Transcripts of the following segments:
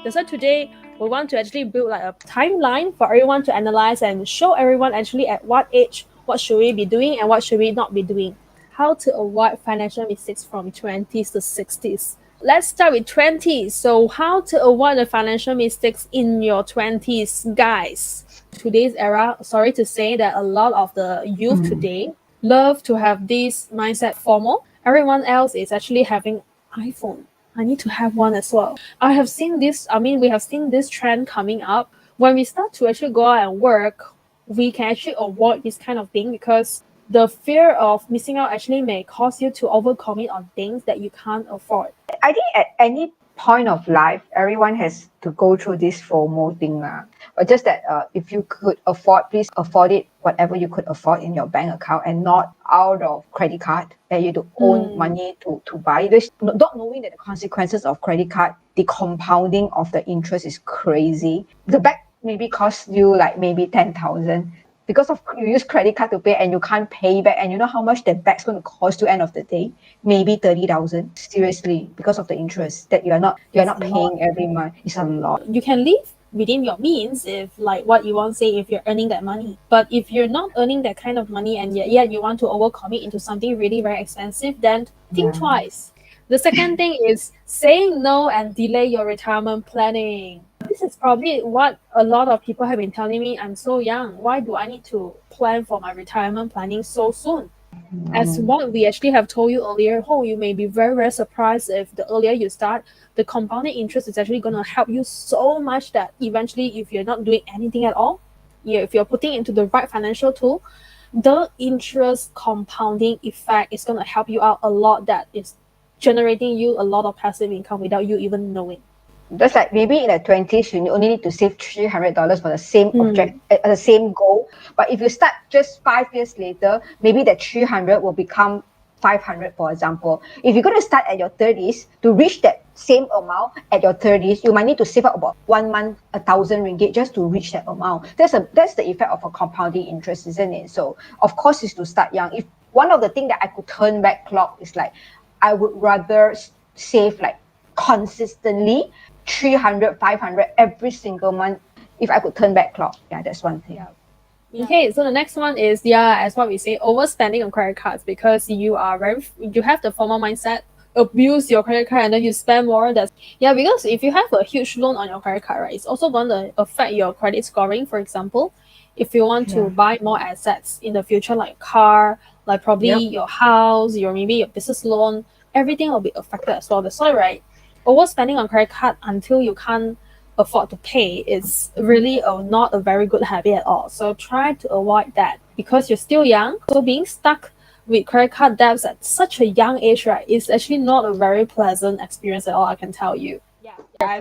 That's why today we want to actually build like a timeline for everyone to analyze and show everyone actually at what age, what should we be doing and what should we not be doing. How to avoid financial mistakes from 20s to 60s. Let's start with 20s. So how to avoid the financial mistakes in your 20s, guys? Today's era, sorry to say that a lot of the youth today love to have this mindset FOMO. Everyone else is actually having iPhone. I need to have one as well. We have seen this trend coming up. When we start to actually go out and work, we can actually avoid this kind of thing because the fear of missing out actually may cause you to overcommit on things that you can't afford. I think at any point of life, everyone has to go through this FOMO thing. But just that if you could afford, please afford it, whatever you could afford in your bank account and not out of credit card that you to own money to buy. There's not knowing that the consequences of credit card, the compounding of the interest is crazy. The bag maybe costs you like maybe 10,000. Because of you use credit card to pay and you can't pay back, and you know how much that bag's going to cost you end of the day? Maybe 30,000. Seriously, because of the interest that you're not paying every month. It's a lot. You can live within your means if like what you want to say if you're earning that money. But if you're not earning that kind of money and yet you want to overcommit into something really very expensive, then think twice. The second thing is saying no and delay your retirement planning. This is probably what a lot of people have been telling me. I'm so young. Why do I need to plan for my retirement planning so soon? As what we actually have told you earlier, you may be very, very surprised if the earlier you start, the compounding interest is actually going to help you so much that eventually, if you're not doing anything at all, if you're putting into the right financial tool, the interest compounding effect is going to help you out a lot. That is generating you a lot of passive income without you even knowing. Just like maybe in the 20s, you only need to save $300 for the same object, the same goal. But if you start just 5 years later, maybe that 300 will become 500, for example. If you're going to start at your 30s, to reach that same amount at your 30s, you might need to save up about 1 month, 1,000 ringgit just to reach that amount. That's the effect of a compounding interest, isn't it? So, of course, is to start young. If one of the things that I could turn back clock is like, I would rather save like consistently 300, 500 every single month if I could turn back clock. Yeah, that's one thing. Okay, so the next one is as what we say, overspending on credit cards because you have the formal mindset, abuse your credit card and then you spend more. Because if you have a huge loan on your credit card, right, it's also going to affect your credit scoring. For example, if you want to buy more assets in the future, like car, like probably your house, maybe your business loan, everything will be affected as well. That's why, right, overspending on credit card until you can't afford to pay is really not a very good habit at all. So try to avoid that because you're still young. So being stuck with credit card debts at such a young age, right, is actually not a very pleasant experience at all, I can tell you.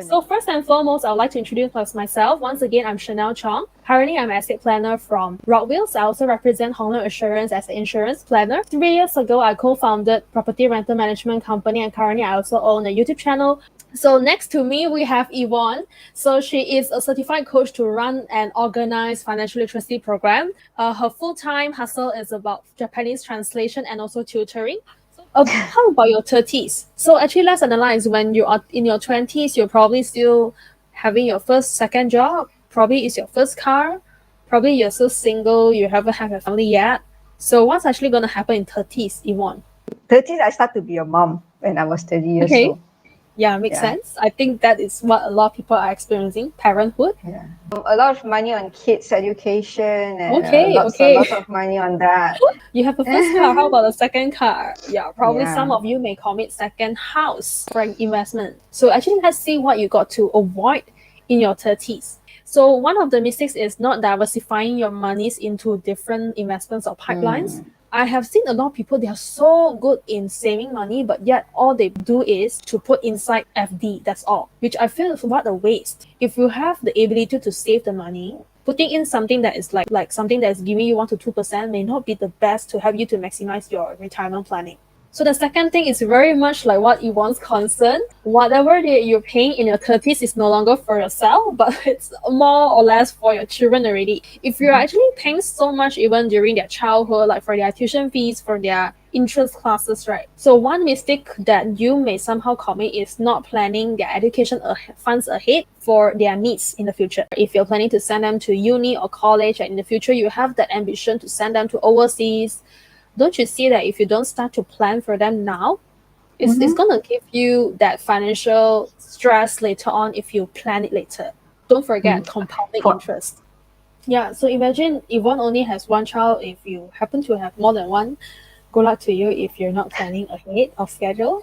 So first and foremost, I would like to introduce myself. Once again, I'm Chanel Chong. Currently, I'm an asset planner from Rockville. I also represent Hong Leong Assurance as an insurance planner. 3 years ago, I co-founded property rental management company, and currently I also own a YouTube channel. So next to me, we have Yvonne. So she is a certified coach to run and organize financial literacy program. Her full-time hustle is about Japanese translation and also tutoring. How about your 30s? So actually, let's analyze. When you are in your 20s, you're probably still having your second job. Probably it's your first car. Probably you're still single. You haven't had a family yet. So what's actually going to happen in 30s, Yvonne? 30s, I start to be a mom when I was 30 years old. Yeah, makes sense. I think that is what a lot of people are experiencing, parenthood. Yeah. A lot of money on kids' education and lots of money on that. You have a first car. How about a second car? Yeah, probably some of you may commit second house for an investment. So actually, let's see what you got to avoid in your 30s. So one of the mistakes is not diversifying your monies into different investments or pipelines. I have seen a lot of people, they are so good in saving money, but yet all they do is to put inside FD, that's all, which I feel is what a waste. If you have the ability to save the money, putting in something that is like something that is giving you 1 to 2% may not be the best to help you to maximize your retirement planning. So the second thing is very much like what Yvonne's concern. Whatever that you're paying in your 30s is no longer for yourself, but it's more or less for your children already. If you're actually paying so much even during their childhood, like for their tuition fees, for their interest classes, right? So one mistake that you may somehow commit is not planning their education funds ahead for their needs in the future. If you're planning to send them to uni or college, and in the future you have that ambition to send them to overseas, don't you see that if you don't start to plan for them now, it's gonna give you that financial stress later on if you plan it later. Don't forget compounding For interest. Yeah, so imagine if one only has one child, if you happen to have more than one, good luck to you if you're not planning ahead of schedule.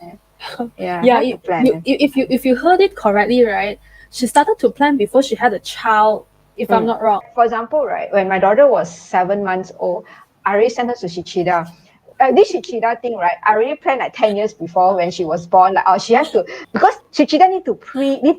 yeah, Yeah, have to plan. if you heard it correctly, right? She started to plan before she had a child, if I'm not wrong. For example, right, when my daughter was 7 months old, I already sent her to Shichida. This Shichida thing, right? I already planned like 10 years before when she was born. Like, oh, she has to because Shichida need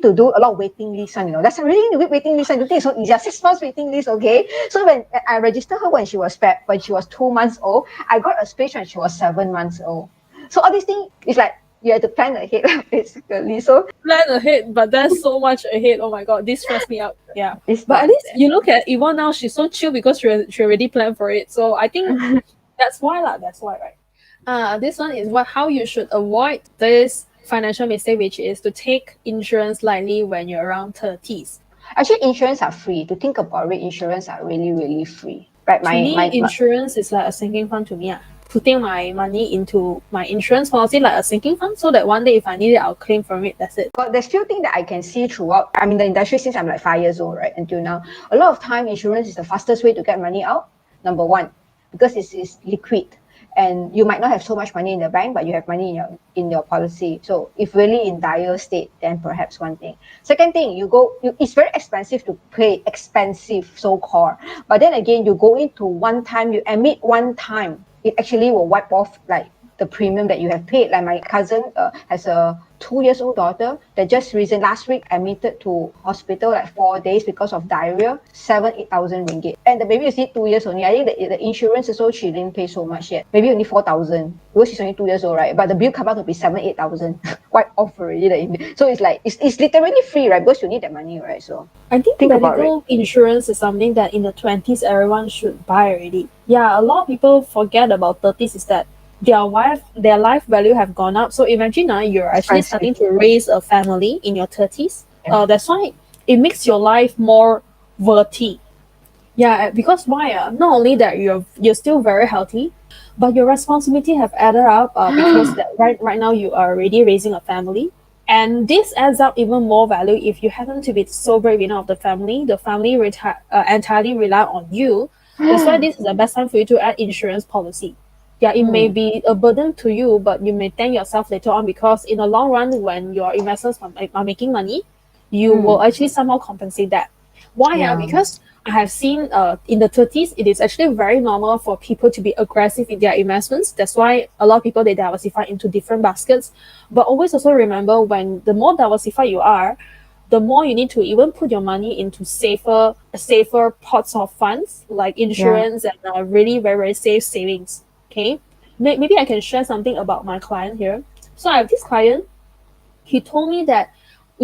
to do a lot of waiting list, you know. That's a really waiting list. And you think it's so easy. 6 months waiting list, okay. So when I registered her when she was 2 months old, I got a space when she was 7 months old. So all these things is like you have to plan ahead, basically. So Plan ahead, but there's so much ahead. Oh my god, this stressed me out. Yeah. it's But at not least you look at Yvonne now, she's so chill because she already planned for it. So I think that's why lah. That's why, right? This one is what how you should avoid this financial mistake, which is to take insurance lightly when you're around 30s. actually insurance are free. To think about it, insurance are really, really free. Right? To me, insurance is like a sinking fund to me. Putting my money into my insurance policy like a sinking fund so that one day if I need it, I'll claim from it. That's it. but there's few things that I can see throughout. I'm in the industry since I'm like 5 years old, right? Until now. A lot of time insurance is the fastest way to get money out. Number one, because it's liquid. And you might not have so much money in the bank, but you have money in your policy. So if really in dire state, then perhaps one thing. Second thing, it's very expensive to pay, expensive so-called. But then again, you go into one time, you emit one time, it actually will wipe off like the premium that you have paid. Like my cousin has a 2 years old daughter that just last week admitted to hospital like 4 days because of diarrhea, 8,000 ringgit. And the baby is 2 years only. I think the insurance also she didn't pay so much yet. Maybe only 4,000 because she's only 2 years old, right? But the bill come out to be 8,000, wipe off already. So it's like it's literally free, right? Because you need that money, right? So I think think about it. medical insurance is something that in the 20s everyone should buy already. Yeah, a lot of people forget about 30s is that their life value have gone up. So imagine now you're actually Expensive. starting to raise a family in your 30s. Yeah. That's why it makes your life more worthy. Yeah, because why? Not only that you're still very healthy, but your responsibility have added up because that right now you are already raising a family. And this adds up even more value if you happen to be sole breadwinner of the family. The family entirely rely on you. That's why this is the best time for you to add insurance policy. Yeah, it may be a burden to you, but you may thank yourself later on because in the long run, when your investors are making money, you will actually somehow compensate that. Why? Yeah. Because I have seen in the 30s, it is actually very normal for people to be aggressive in their investments. That's why a lot of people they diversify into different baskets. But always also remember when the more diversified you are, the more you need to even put your money into safer pots of funds like insurance and really very, very safe savings. Okay. Maybe I can share something about my client here. So I have this client, he told me that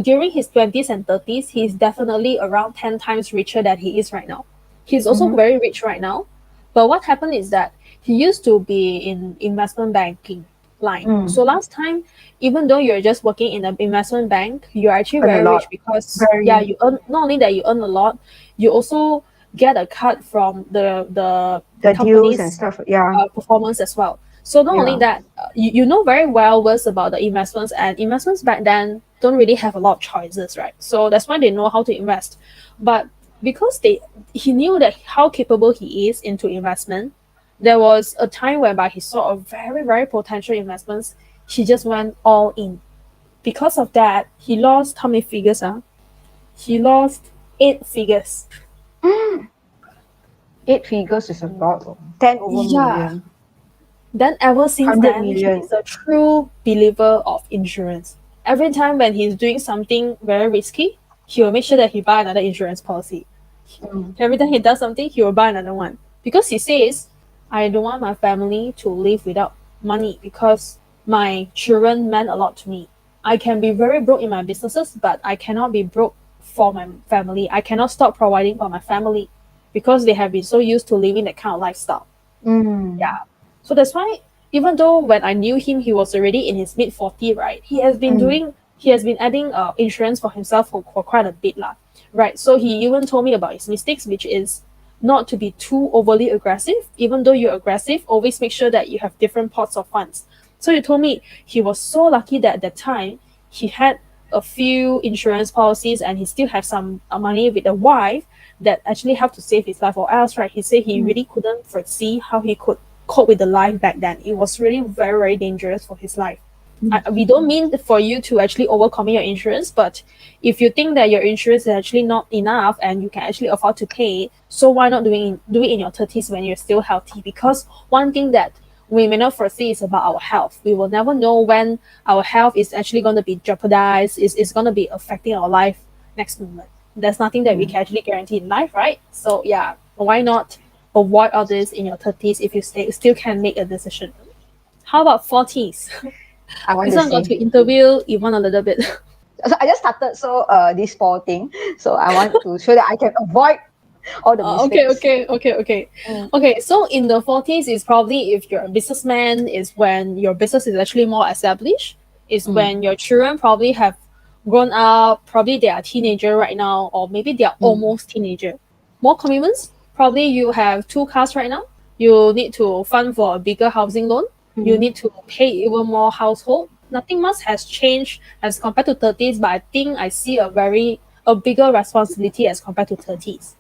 during his 20s and 30s, he's definitely around 10 times richer than he is right now. He's also very rich right now. But what happened is that he used to be in investment banking line. So last time, even though you're just working in an investment bank, you're actually Earn a very lot. rich because you earn not only that you earn a lot, you also get a cut from the The deals and company's stuff. Yeah. performance as well. So not only Yeah. that, you know very well was about the investments, and investments back then don't really have a lot of choices, right? So that's why they know how to invest. But because he knew that how capable he is into investment, there was a time whereby he saw a very, very potential investments. He just went all in. Because of that, he lost how many figures? He lost 8 figures. 8 figures is a lot. 10 over Yeah. million. Then ever since 100 then, million. he's a true believer of insurance. Every time when he's doing something very risky, he will make sure that he buy another insurance policy. Every time he does something, he will buy another one. Because he says, I don't want my family to live without money because my children meant a lot to me. I can be very broke in my businesses, but I cannot be broke for my family. I cannot stop providing for my family because they have been so used to living that kind of lifestyle. Mm. Yeah. So that's why even though when I knew him, he was already in his mid 40, right? He has been adding insurance for himself for quite a bit lah, right? So he even told me about his mistakes, which is not to be too overly aggressive. Even though you're aggressive, always make sure that you have different pots of funds. So he told me he was so lucky that at that time he had a few insurance policies and he still have some money with a wife that actually helped to save his life, or else, right? He said he really couldn't foresee how he could cope with the life back then. It was really very, very dangerous for his life. We don't mean for you to actually overcommit your insurance, but if you think that your insurance is actually not enough and you can actually afford to pay, so why not do it in your 30s when you're still healthy? Because one thing that we may not foresee is about our health. We will never know when our health is actually going to be jeopardized, is going to be affecting our life next moment. There's nothing that we can actually guarantee in life, right? So yeah, why not avoid all this in your 30s if you still can make a decision? How about 40s? I want This to one got to say. interview Yvonne a little bit. So I just started this fall thing. So I want to show that I can avoid all the mistakes. Okay. So in the 40s is probably if you're a businessman, is when your business is actually more established. Is when your children probably have grown up, probably they are teenager right now, or maybe they are almost teenager. More commitments. Probably you have 2 cars right now. You need to fund for a bigger housing loan. You need to pay even more household. Nothing much has changed as compared to 30s, but I think I see a bigger responsibility as compared to 30s.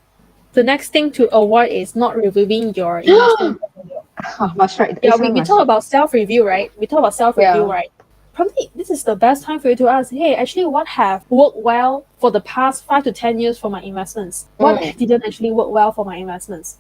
The next thing to avoid is not reviewing your investment portfolio. Must write. Yeah, This we, one we must. talk about self-review, right? We talk about self-review, Yeah. right? Probably this is the best time for you to ask, hey, actually what have worked well for the past 5 to 10 years for my investments? What didn't actually work well for my investments?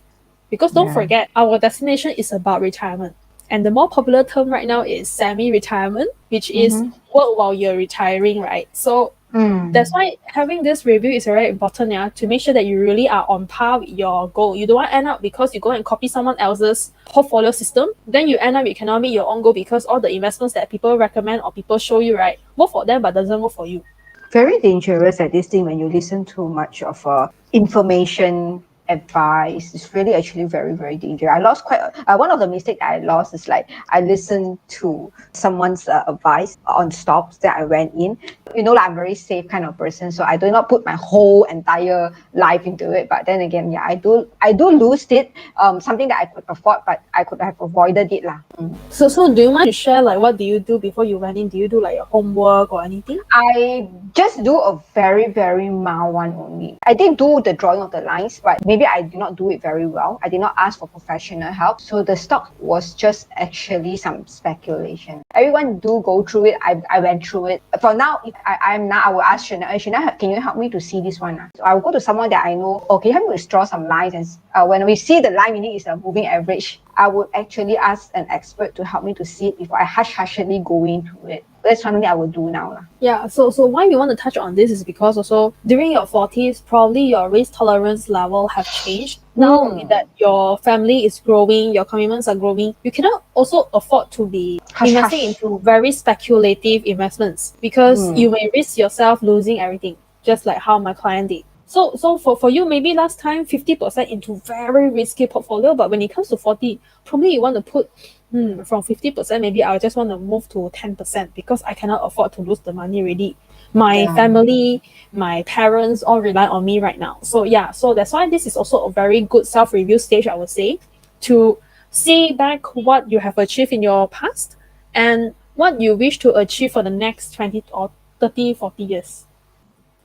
Because don't Yeah. forget, our destination is about retirement. And the more popular term right now is semi-retirement, which is work while you're retiring, right? So that's why having this review is very important, yeah, to make sure that you really are on par with your goal. You don't want to end up because you go and copy someone else's portfolio system, then you end up you cannot meet your own goal because all the investments that people recommend or people show you, right, work for them but doesn't work for you. Very dangerous at this thing when you listen too much of information advice. It's really actually very, very dangerous. I lost one of the mistakes I lost is like I listened to someone's advice on stocks that I went in. Like I'm a very safe kind of person, so I do not put my whole entire life into it. But then again, yeah, I do lose it. Something that I could afford, but I could have avoided it lah. So do you mind to share like what do you do before you went in? Do you do like your homework or anything? I just do a very, very mild one only. I did do the drawing of the lines, but maybe I did not do it very well. I did not ask for professional help. So the stock was just actually some speculation. Everyone do go through it. I went through it. For now, if I'm now, I will ask Shana, Shana, can you help me to see this one? So I will go to someone that I know, okay, help me to draw some lines. And when we see the line, meaning it's a moving average, I would actually ask an expert to help me to see it before I hushly go into it. That's something I will do now lah. Yeah, so why we want to touch on this is because also during your 40s, probably your risk tolerance level have changed. Not only that your family is growing, your commitments are growing, you cannot also afford to be investing into very speculative investments because you may risk yourself losing everything, just like how my client did. So for you, maybe last time 50% into very risky portfolio, but when it comes to 40, probably you want to put from 50%, maybe I just want to move to 10% because I cannot afford to lose the money already. My family, my parents all rely on me right now. So yeah, so that's why this is also a very good self-review stage, I would say, to see back what you have achieved in your past and what you wish to achieve for the next 20 or 30, 40 years.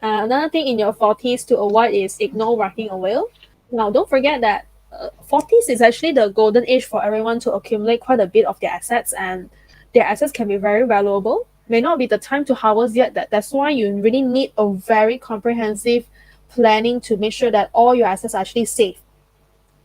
Another thing in your 40s to avoid is ignore working away. Now, don't forget that 40s is actually the golden age for everyone to accumulate quite a bit of their assets, and their assets can be very valuable. May not be the time to harvest yet. That's why you really need a very comprehensive planning to make sure that all your assets are actually safe.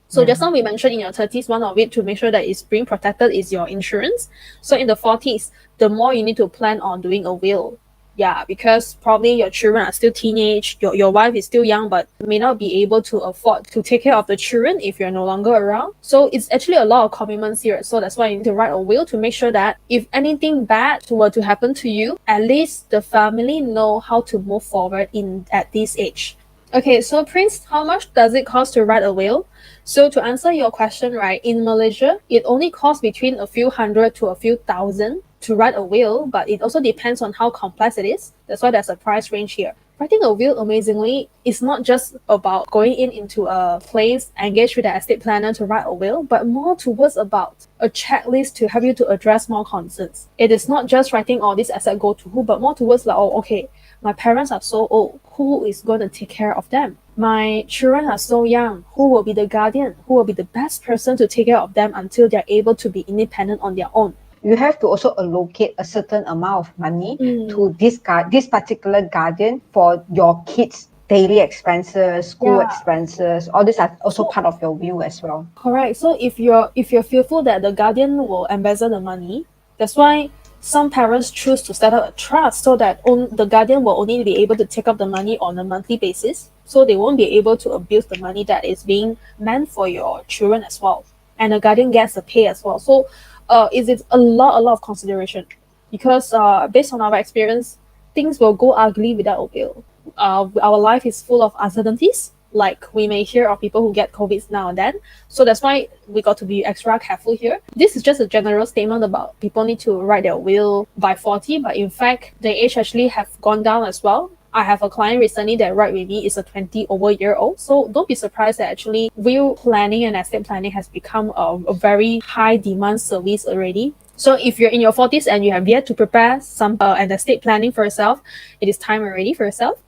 So just now we mentioned in your 30s, one of it to make sure that it's being protected is your insurance. So in the 40s, the more you need to plan on doing a will. Yeah, because probably your children are still teenage, your wife is still young, but may not be able to afford to take care of the children if you're no longer around. So it's actually a lot of commitments here. So that's why you need to write a will to make sure that if anything bad were to happen to you, at least the family know how to move forward at this age. Okay, so Prince, how much does it cost to write a will? So to answer your question, right, in Malaysia, it only costs between a few hundred to a few thousand to write a will, but it also depends on how complex it is. That's why there's a price range here. Writing a will, amazingly, is not just about going into a place, engage with the estate planner to write a will, but more towards about a checklist to help you to address more concerns. It is not just writing all these assets go to who, but more towards like, oh, okay, my parents are so old, who is going to take care of them? My children are so young, who will be the guardian? Who will be the best person to take care of them until they're able to be independent on their own? You have to also allocate a certain amount of money to this particular guardian for your kids' daily expenses, school Yeah. expenses. All these are also So part of your will as well. correct. So if you're fearful that the guardian will embezzle the money, that's why some parents choose to set up a trust so that the guardian will only be able to take up the money on a monthly basis. So they won't be able to abuse the money that is being meant for your children as well. And the guardian gets a pay as well. So it's a lot of consideration. Because based on our experience, things will go ugly without a will. Our life is full of uncertainties. Like we may hear of people who get COVID now and then. So that's why we got to be extra careful here. This is just a general statement about people need to write their will by 40, but in fact, the age actually have gone down as well. I have a client recently that write with me is a 20 over year old. So don't be surprised that actually will planning and estate planning has become a very high demand service already. So if you're in your 40s and you have yet to prepare some an estate planning for yourself, it is time already for yourself.